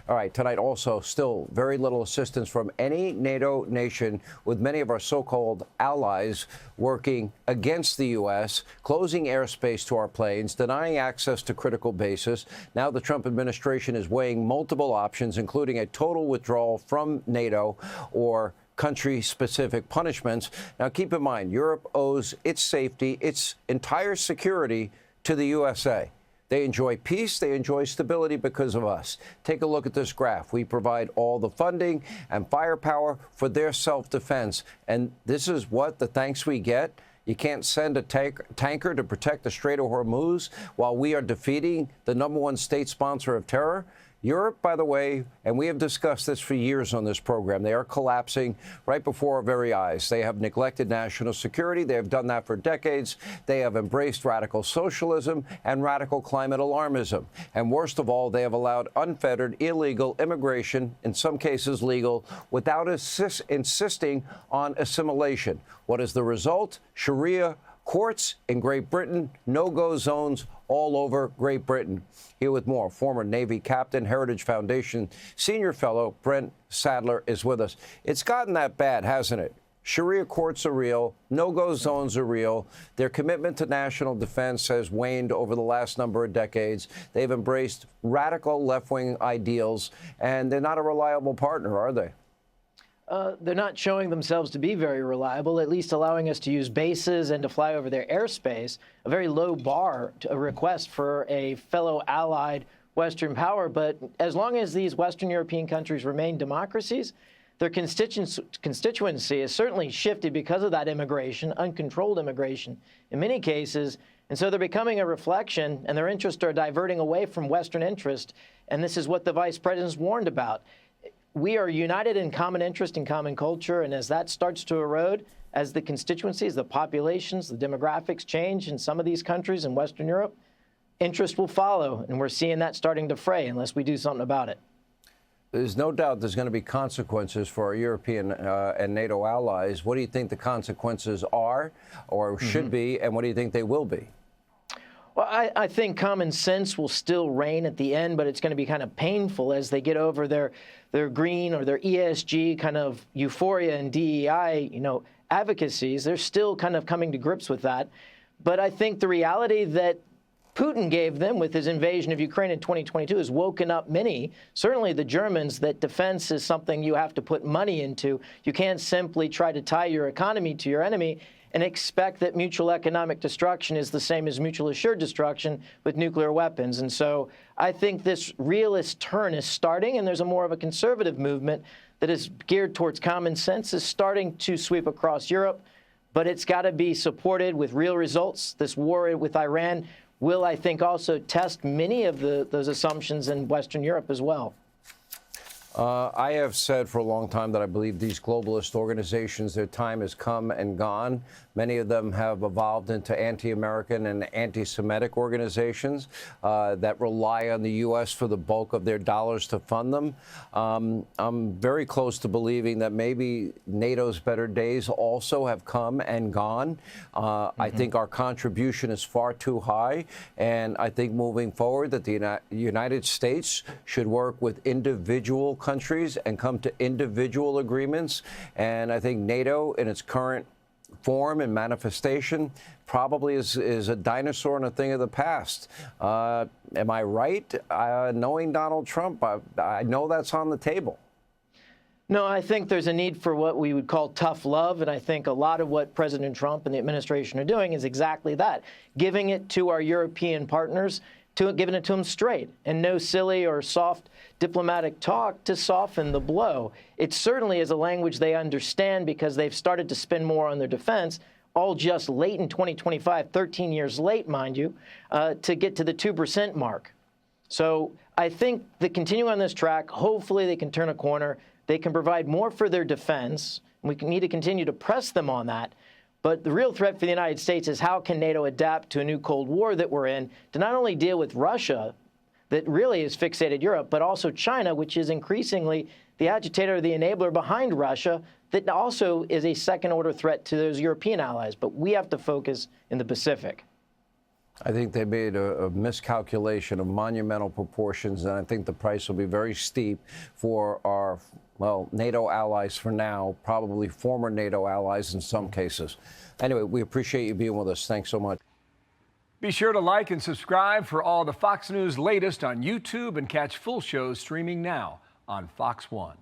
All right, tonight also still very little assistance from any NATO nation, with many of our so-called allies working against the U.S., closing airspace to our planes, denying access to critical bases. Now the Trump administration is weighing multiple options, including a total withdrawal from NATO or country-specific punishments. Now, keep in mind, Europe owes its safety, its entire security to the USA. They enjoy peace, they enjoy stability because of us. Take a look at this graph. We provide all the funding and firepower for their self-defense. And this is what the thanks we get. You can't send a tanker to protect the Strait of Hormuz while we are defeating the #1 state sponsor of terror. Europe, by the way, and we have discussed this for years on this program, they are collapsing right before our very eyes. They have neglected national security. They have done that for decades. They have embraced radical socialism and radical climate alarmism. And worst of all, they have allowed unfettered, illegal immigration, in some cases legal, without insisting on assimilation. What is the result? Sharia courts in Great Britain, no-go zones all over Great Britain. Here with more, former Navy captain, Heritage Foundation senior fellow Brent Sadler is with us. It's gotten that bad, hasn't it? Sharia courts are real. No-go zones are real. Their commitment to national defense has waned over the last number of decades. They've embraced radical left-wing ideals, and they're not a reliable partner, are they? They're not showing themselves to be very reliable, at least allowing us to use bases and to fly over their airspace, a very low bar to a request for a fellow allied Western power. But as long as these Western European countries remain democracies, their constituency has certainly shifted because of that immigration, uncontrolled immigration in many cases. And so they're becoming a reflection, and their interests are diverting away from Western interest. And this is what the vice president's warned about. We are united in common interest and common culture, and as that starts to erode, as the constituencies, the populations, the demographics change in some of these countries in Western Europe, interest will follow, and we're seeing that starting to fray unless we do something about it. There's no doubt there's going to be consequences for our European and NATO allies. What do you think the consequences are or should be, and what do you think they will be? Well, I think common sense will still reign at the end, but it's going to be kind of painful as they get over their green or their ESG kind of euphoria and DEI, advocacies. They're still kind of coming to grips with that. But I think the reality that Putin gave them with his invasion of Ukraine in 2022 has woken up many, certainly the Germans, that defense is something you have to put money into. You can't simply try to tie your economy to your enemy and expect that mutual economic destruction is the same as mutual assured destruction with nuclear weapons. And so I think this realist turn is starting, and there's a more of a conservative movement that is geared towards common sense is starting to sweep across Europe. But it's got to be supported with real results. This war with Iran will, I think, also test many of those assumptions in Western Europe as well. I have said for a long time that I believe these globalist organizations, their time has come and gone. Many of them have evolved into anti-American and anti-Semitic organizations that rely on the U.S. for the bulk of their dollars to fund them. I'm very close to believing that maybe NATO's better days also have come and gone. I think our contribution is far too high, and I think moving forward that the United States should work with individual countries and come to individual agreements. And I think NATO in its current form and manifestation probably is a dinosaur and a thing of the past. Am I right? Knowing Donald Trump, I know that's on the table. No, I think there's a need for what we would call tough love, and I think a lot of what President Trump and the administration are doing is exactly that, giving it to our European partners, giving it to them straight, and no silly or soft diplomatic talk to soften the blow. It certainly is a language they understand because they've started to spend more on their defense, all just late in 2025, 13 years late, mind you, to get to the 2% mark. So I think that continuing on this track, hopefully they can turn a corner. They can provide more for their defense. We need to continue to press them on that. But the real threat for the United States is how can NATO adapt to a new Cold War that we're in to not only deal with Russia, that really has fixated Europe, but also China, which is increasingly the agitator, the enabler behind Russia, that also is a second-order threat to those European allies. But we have to focus in the Pacific. I think they made a miscalculation of monumental proportions, and I think the price will be very steep for our, well, NATO allies for now, probably former NATO allies in some cases. Anyway, we appreciate you being with us. Thanks so much. Be sure to like and subscribe for all the Fox News latest on YouTube and catch full shows streaming now on Fox One.